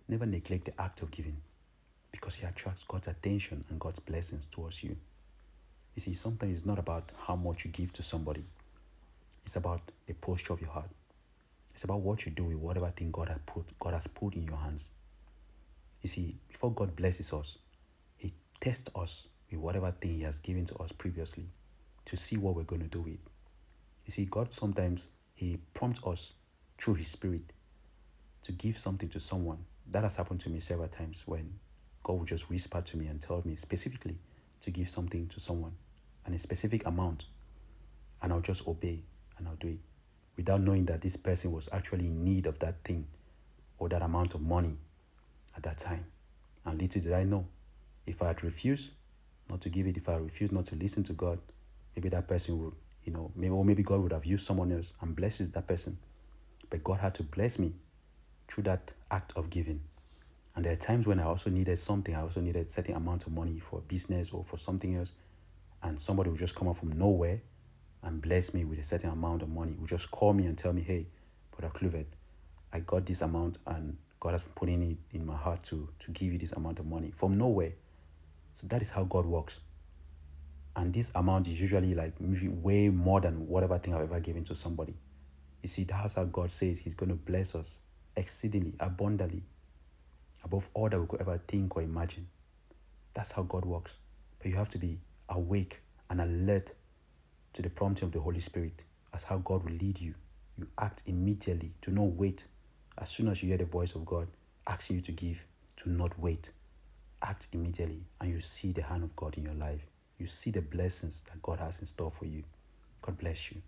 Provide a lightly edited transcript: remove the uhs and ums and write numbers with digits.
Never neglect the act of giving because it attracts God's attention and God's blessings towards you. You see, sometimes it's not about how much you give to somebody. It's about the posture of your heart. It's about what you do with whatever thing God has put in your hands. You see, before God blesses us, He tests us with whatever thing He has given to us previously to see what we're going to do with. You see, God sometimes He prompts us through His Spirit to give something to someone. That has happened to me several times when God will just whisper to me and tell me specifically to give something to someone and a specific amount, and I'll just obey and I'll do it without knowing that this person was actually in need of that thing or that amount of money at that time. And little did I know, if I had refused not to give it, if I refused not to listen to God, maybe that person would, maybe God would have used someone else and blesses that person. But God had to bless me through that act of giving. And there are times when I also needed something. I also needed a certain amount of money for business or for something else. And somebody would just come up from nowhere and bless me with a certain amount of money. Would just call me and tell me, hey, Brother Kluvet, I got this amount and God has put it in my heart to give you this amount of money from nowhere. So that is how God works. And this amount is usually like way more than whatever thing I've ever given to somebody. You see, that's how God says He's going to bless us exceedingly, abundantly, above all that we could ever think or imagine. That's how God works. But you have to be awake and alert to the prompting of the Holy Spirit as how God will lead you. You act immediately. Do not wait. As soon as you hear the voice of God asking you to give, do not wait. Act immediately and you see the hand of God in your life. You see the blessings that God has in store for you. God bless you.